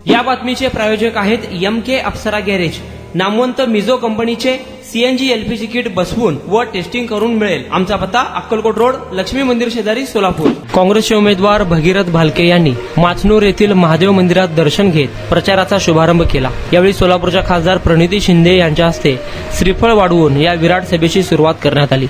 या बातमीचे प्रायोजक आहेत MK अप्सरा गॅरेज. नामवंत मिझो कंपनीचे CNG LPG किट बसवून व टेस्टिंग करून मिळेल. आमचा पत्ता अक्कलकोट रोड, लक्ष्मी मंदिर शेजारी, सोलापूर. काँग्रेसचे उमेदवार भगीरथ भालके यांनी माचनूर येथील महादेव मंदिरात दर्शन घेत प्रचाराचा शुभारंभ केला. यावेळी सोलापूरच्या खासदार प्रणिती शिंदे यांच्या हस्ते श्रीफळ वाढवून या विराट सभेची सुरुवात करण्यात आली.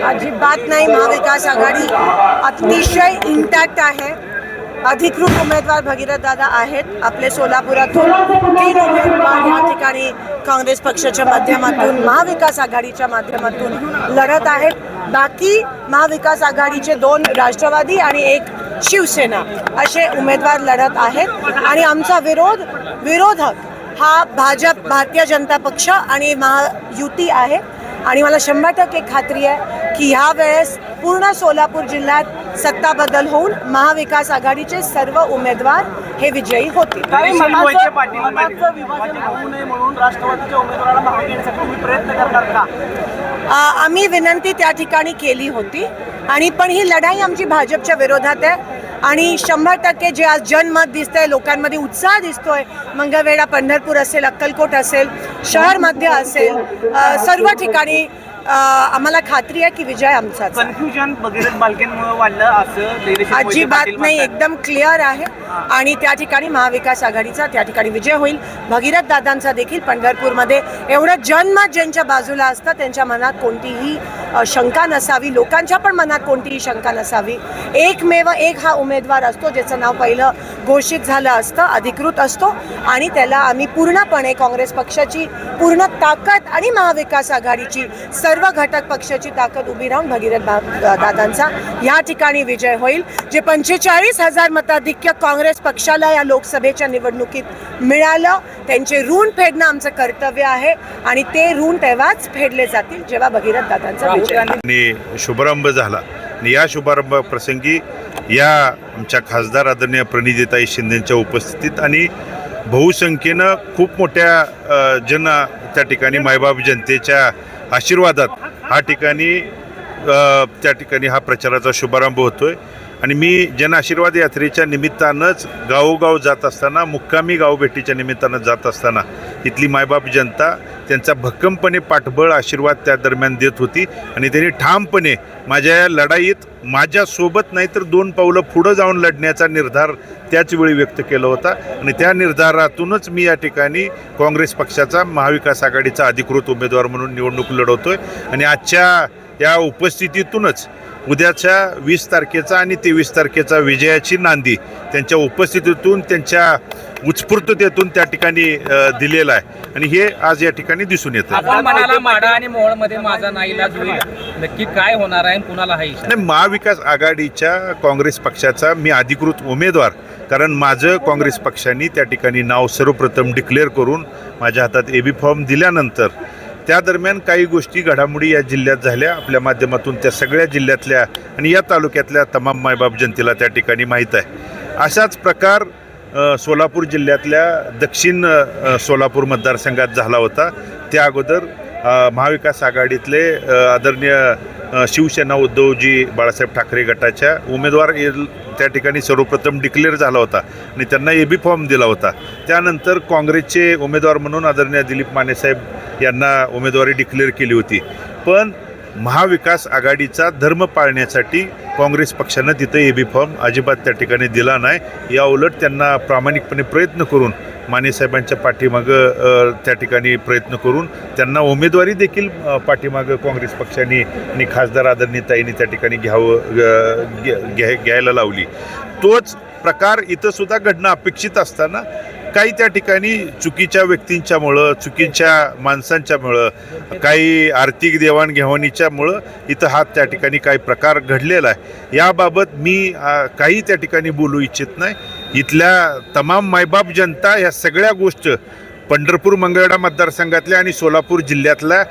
अजिबात नाही. महाविकास आघाडी अतिशय इंटॅक्ट आहे. अधिकृत उमेदवार भगीरथ दादा आहेत. आपले सोलापुरातून 3 उमेदवार या ठिकाणी काँग्रेस पक्षाच्या माध्यमातून महाविकास आघाडीच्या माध्यमातून लढत आहेत. बाकी महाविकास आघाडीचे 2 राष्ट्रवादी आणि 1 शिवसेना असे उमेदवार लढत आहेत. आणि आमचा विरोधक हा भाजप, भारतीय जनता पक्ष आणि महायुती आहे. आणि मला 100% खात्री आहे की ह्या वेळेस पूर्ण सोलापूर जिल्ह्यात सत्ता बदल होऊन महाविकास आघाडीचे सर्व उमेदवार हे विजयी होतील. आम्ही विनंती त्या ठिकाणी केली होती आणि पण ही लढाई आमची भाजपच्या विरोधात आहे. आणि 100% जे आज जनमत दिसतंय, लोकांमध्ये उत्साह दिसतोय, मंगळवेढा, पंढरपूर असेल, अक्कलकोट असेल, शहर मध्य असेल, सर्व ठिकाणी आम्हाला खात्री आहे की विजय आमचाच. कन्फ्युजन भगीरथ भालकेंमुळे वाढलं असं अजिबात नाही. एकदम क्लिअर आहे. आणि त्या ठिकाणी महाविकास आघाडीचा त्या ठिकाणी विजय होईल. भगीरथ दादांचा देखील पंढरपूरमध्ये एवढं जनमत ज्यांच्या बाजूला असतं त्यांच्या मनात कोणतीही शंका नसावी, लोकांच्या पण मनात कोणतीही शंका नसावी. एकमेव एक हा उमेदवार असतो ज्याचं नाव पहिलं घोषित झालं असतं, अधिकृत असतो. आणि त्याला आम्ही पूर्णपणे काँग्रेस पक्षाची पूर्ण ताकद आणि महाविकास आघाडीची सर्व घटक पक्षाची ताकद उभी राहून भगीरथ दादांचा या ठिकाणी विजय होईल. जे 45,000 मताधिक्य काँग्रेस पक्षाला या लोकसभेच्या निवडणुकीत मिळालं, त्यांचे ऋण फेडणं आमचं कर्तव्य आहे. आणि ते ऋण तेव्हाच फेडले जातील जेव्हा भगीरथ दादांचा विजय शुभारंभ झाला. आणि या शुभारंभ प्रसंगी या आमच्या खासदार आदरणीय प्रणितीताई शिंदेच्या उपस्थितीत आणि बहुसंख्येनं खूप मोठ्या त्या ठिकाणी मायबाप जनतेच्या आशीर्वादात त्या ठिकाणी हा प्रचाराचा शुभारंभ होतोय. आणि मी जन आशीर्वाद यात्रेच्या निमित्तानंच गावोगाव जात असताना, मुक्कामी गावभेटीच्या निमित्तानं जात असताना इथली मायबाप जनता त्यांचा भक्कमपणे पाठबळ आशीर्वाद त्या दरम्यान देत होती. आणि त्यांनी ठामपणे माझ्या या लढाईत माझ्यासोबत नाही तर 2 पावलं पुढं जाऊन लढण्याचा निर्धार त्याच वेळी व्यक्त केला होता. आणि त्या निर्धारातूनच मी या ठिकाणी काँग्रेस पक्षाचा महाविकास आघाडीचा अधिकृत उमेदवार म्हणून निवडणूक लढवतोय. आणि आजच्या या उपस्थितीतूनच उद्याच्या 20 तारखेचा आणि 23 तारखेचा विजयाची नांदी त्यांच्या उपस्थितीतून, त्यांच्या उत्स्फूर्ततेतून त्या ठिकाणी दिलेला आहे. आणि हे आज या ठिकाणी दिसून येतं. आपण म्हणाला माडा आणि मोहोळमध्ये माझा नाईलाज होईल, नक्की काय होणार आहे, कुणाला हा इशारा? नाही, महाविकास आघाडीच्या काँग्रेस पक्षाचा मी अधिकृत उमेदवार, कारण माझं काँग्रेस पक्षाने त्या ठिकाणी नाव सर्वप्रथम डिक्लेअर करून माझ्या हातात AB फॉर्म दिल्यानंतर त्या दरम्यान काही गोष्टी घडामोडी या जिल्ह्यात झाल्या. आपल्या माध्यमातून त्या सगळ्या जिल्ह्यातल्या आणि या तालुक्यातल्या तमाम मायबाप जनतेला त्या ठिकाणी माहीत आहे. असाच प्रकार सोलापूर जिल्ह्यातल्या दक्षिण सोलापूर मतदारसंघात झाला होता. त्या अगोदर महाविकास आघाडीतले आदरणीय शिवसेना उद्धवजी बाळासाहेब ठाकरे गटाच्या उमेदवार त्या ठिकाणी सर्वप्रथम डिक्लेअर झाला होता आणि त्यांना AB फॉर्म दिला होता. त्यानंतर काँग्रेसचे उमेदवार म्हणून आदरणीय दिलीप मानेसाहेब यांना उमेदवारी डिक्लेअर केली होती. पण महाविकास आघाडीचा धर्म पाळण्यासाठी काँग्रेस पक्षानं तिथं AB फॉर्म अजिबात त्या ठिकाणी दिला नाही. या उलट त्यांना प्रामाणिकपणे प्रयत्न करून मानेसाहेबांच्या पाठीमागं त्या ठिकाणी प्रयत्न करून त्यांना उमेदवारी देखील पाठीमागं काँग्रेस पक्षाने आणि खासदार आदरणीय ताईंनी त्या ठिकाणी घ्यायला लावली. तोच प्रकार इथं सुद्धा घडणं अपेक्षित असताना काही त्या ठिकाणी चुकीच्या व्यक्तींच्यामुळं, चुकीच्या माणसांच्यामुळं, काही आर्थिक देवाणघेवाणीच्यामुळं इथं हा त्या ठिकाणी काही प्रकार घडलेला आहे. याबाबत मी काही त्या ठिकाणी बोलू इच्छित नाही. इथल्या तमाम मायबाप जनता या सगळ्या गोष्टी पंढरपूर मंगळवेढा मतदारसंघातल्या आणि सोलापूर जिल्ह्यातल्या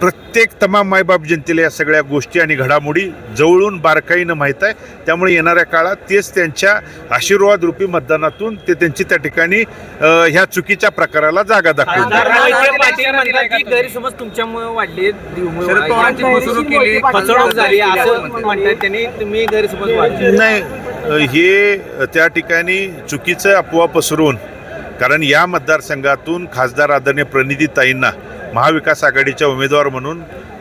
प्रत्येक तमाम मायबाप जनतेला या सगळ्या गोष्टी आणि घडामोडी जवळून बारकाईनं माहीत आहे. त्यामुळे येणाऱ्या काळात तेच त्यांच्या आशीर्वाद रूपी मतदानातून ते त्यांची त्या ठिकाणी ह्या चुकीच्या प्रकाराला जागा दाखवतील. मोहिते पाटील म्हणतात की गैरसमज तुमच्यामुळे वाढले, यांची फसवणूक केली, फसवणूक झाली असं म्हणतात त्यांनी. तुम्ही गैरसमज वाढले नाही, हे त्या ठिकाणी चुकीचं अफवा पसरवून, कारण या मतदारसंघातून खासदार आदरणीय प्रणितीताईंना महाविकास आघाडीच्या उमेदवार म्हणून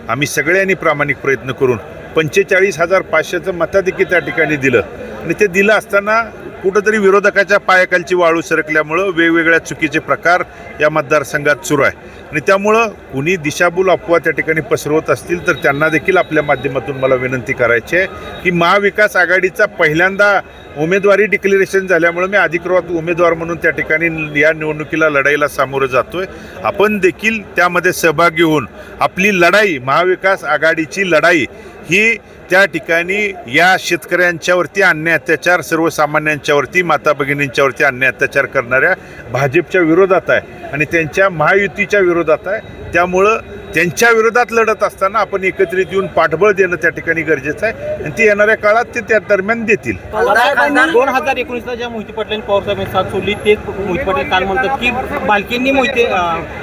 आम्ही सगळ्यांनी प्रामाणिक प्रयत्न करून 45,500चं मताधिक्य त्या ठिकाणी दिलं. आणि ते दिलं असताना कुठंतरी विरोधकाच्या पायाखालची वाळू सरकल्यामुळं वेगवेगळ्या चुकीचे प्रकार या मतदारसंघात सुरू आहे. आणि त्यामुळं कुणी दिशाभूल अफवा त्या ठिकाणी पसरवत असतील तर त्यांना देखील आपल्या माध्यमातून मला विनंती करायची आहे की महाविकास आघाडीचा पहिल्यांदा उमेदवारी डिक्लेरेशन झाल्यामुळे मी अधिकृत उमेदवार म्हणून त्या ठिकाणी या निवडणुकीला लढाईला सामोरं जातोय. आपण देखील त्यामध्ये सहभागी होऊन आपली लढाई, महाविकास आघाडीची लढाई ही त्या ठिकाणी या शेतकऱ्यांच्यावरती अन्याय अत्याचार, सर्वसामान्यांच्यावरती, माता भगिनींच्यावरती अन्याय अत्याचार करणाऱ्या भाजपच्या विरोधात आहे आणि त्यांच्या महायुतीच्या विरोधात आहे. त्यामुळं त्यांच्या विरोधात लढत असताना आपण एकत्रित येऊन पाठबळ देणं त्या ठिकाणी गरजेचं आहे आणि ते येणाऱ्या काळात ते त्या दरम्यान देतील. 2019ला ज्या मोहिते पाटलांनी पवारसाहेबांनी साथ सोडली तेच मोहिते पाटील काल म्हणतात की बालकेंनी मोहिते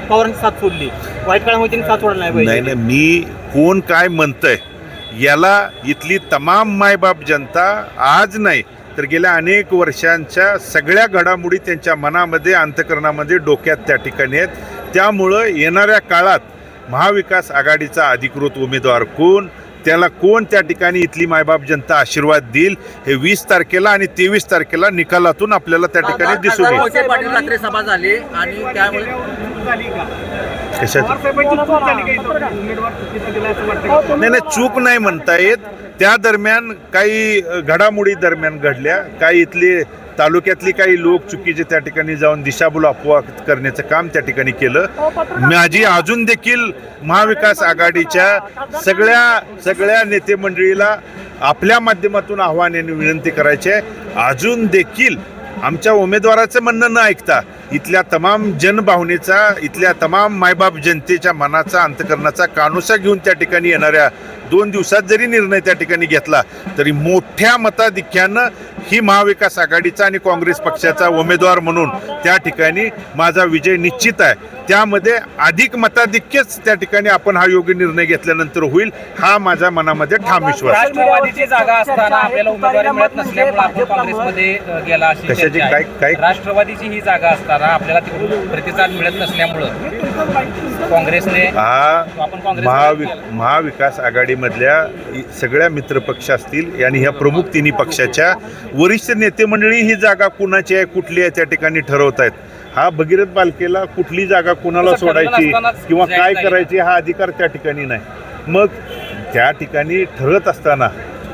पवारांची साथ सोडली, वाईट काळात मोहितेंनी साथ सोडला नाही नाही नाही, मी कोण काय म्हणतंय याला इथली तमाम मायबाप जनता आज नाही तर गेल्या अनेक वर्षांच्या सगळ्या घडामोडी त्यांच्या मनामध्ये, अंतःकरणामध्ये, डोक्यात त्या ठिकाणी आहेत. त्यामुळं येणाऱ्या काळात महाविकास आघाडीचा अधिकृत उमेदवार कोण, त्याला कोण त्या ठिकाणी इथली मायबाप जनता आशीर्वाद देईल हे 20 तारखेला आणि 23 तारखेला निकालातून आपल्याला त्या ठिकाणी दिसून येईल. मोहिते पाटील रात्री सभा झाली आणि त्यामुळे नाही नाही, चूक नाही म्हणता येत. त्या दरम्यान काही घडामोडी दरम्यान घडल्या, काही इथले तालुक्यातली काही लोक चुकीचे त्या ठिकाणी जाऊन दिशाभूल अफवा करण्याचं काम त्या ठिकाणी केलं. माझी अजून देखील महाविकास आघाडीच्या सगळ्या नेते मंडळीला आपल्या माध्यमातून आव्हान आणि विनंती करायची आहे, अजून देखील आमच्या उमेदवाराचं म्हणणं न ऐकता इथल्या तमाम जनभावनेचा, इथल्या तमाम मायबाप जनतेच्या मनाचा, अंतःकरणाचा कानोसा घेऊन त्या ठिकाणी येणाऱ्या 2 दिवसात जरी निर्णय त्या ठिकाणी घेतला तरी मोठ्या मताधिक्यानं ही महाविकास आघाडीचा आणि काँग्रेस पक्षाचा उमेदवार म्हणून त्या ठिकाणी माझा विजय निश्चित आहे. त्यामध्ये अधिक मताधिक्यच त्या ठिकाणी आपण हा योग्य निर्णय घेतल्यानंतर होईल, हा माझ्या मनामध्ये ठाम विश्वास आहे. राष्ट्रवादीची जागा असताना आपल्याला उमेदवारी मिळत नसल्यामुळे आपण काँग्रेसमध्ये गेला अशी कशाची चर्चा आहे. काय राष्ट्रवादीची ही जागा असताना आपल्याला तिकडून प्रतिसाद मिळत नसल्यामुळं काँग्रेसने महाविकास आघाडीमधल्या सगळ्या मित्रपक्ष असतील आणि ह्या प्रमुख तिन्ही पक्षाच्या वरिष्ठ नेते मंडळी ही जागा कुणाची आहे, कुठली आहे त्या ठिकाणी ठरवत आहेत. हा भगीरथ बालकेला कुठली जागा कुणाला सोडायची किंवा काय करायची हा अधिकार त्या ठिकाणी नाही. मग त्या ठिकाणी ठरत असताना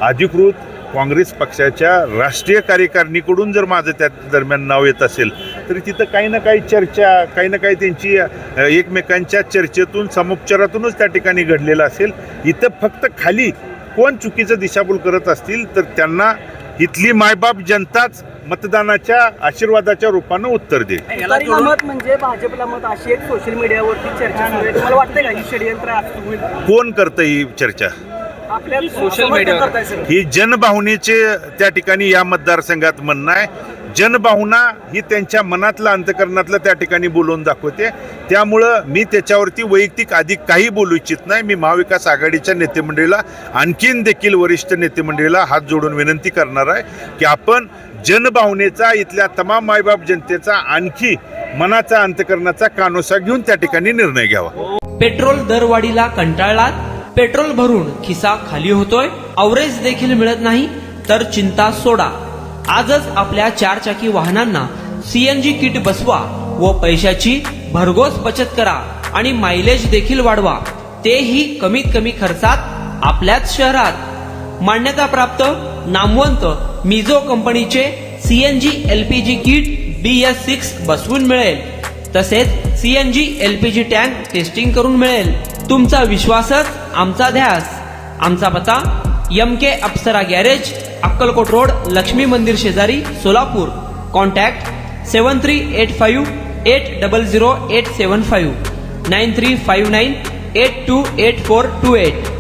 अधिकृत काँग्रेस पक्षाच्या राष्ट्रीय कार्यकारिणीकडून जर माझं त्या दरम्यान नाव येत असेल तरी तिथं काही ना काही चर्चा, काही ना काही त्यांची एकमेकांच्या चर्चेतून, समुपचारातूनच त्या ठिकाणी घडलेलं असेल. इथं फक्त खाली कोण चुकीचं दिशाभूल करत असतील तर त्यांना इथली मायबाप जनताच मतदानाच्या आशीर्वादाच्या रूपानं उत्तर देईल. याला मत म्हणजे भाजपला मत अशी एक सोशल मीडियावरती चर्चा सुरू आहे. तुम्हाला वाटतं का ही षडयंत्र होईल? कोण करतं ही चर्चा? आपल्या सोशल मीडियावर ही जनभावनेचे त्या ठिकाणी या मतदारसंघात म्हणणं आहे. जनभावना ही त्यांच्या मनातलं, अंतःकरणातलं त्या ठिकाणी बोलून दाखवते. त्यामुळं मी त्याच्यावरती वैयक्तिक अधिक काही बोलू इच्छित नाही. मी महाविकास आघाडीच्या नेतेमंडळीला, आणखीन देखील वरिष्ठ नेतेमंडळीला हात जोडून विनंती करणार आहे की आपण जनभावनेचा, इथल्या तमाम मायबाप जनतेचा आणखी मनाचा, अंतःकरणाचा कानोसा घेऊन त्या ठिकाणी निर्णय घ्यावा. पेट्रोल दरवाढीला कंटाळलात? पेट्रोल भरून खिसा खाली होतोय, अवरेज देखील मिळत नाही तर चिंता सोडा. आजच आपल्या 4 चाकी वाहनांना CNG किट बसवा व पैशाची भरघोस बचत करा आणि मायलेज देखील वाढवा, तेही कमीत कमी खर्चात आपल्याच शहरात. मान्यताप्राप्त नामवंत मिझो कंपनीचे CNG LPG किट BS6 बसवून मिळेल. तसेच CNG LPG टँक टेस्टिंग करून मिळेल. तुमचा विश्वासच आमचा ध्यास. आमचा पत्ता MK अप्सरा गॅरेज, अक्कलकोट रोड, लक्ष्मी मंदिर शेजारी, सोलापूर. कॉन्टॅक्ट 7385800875 9359 828428.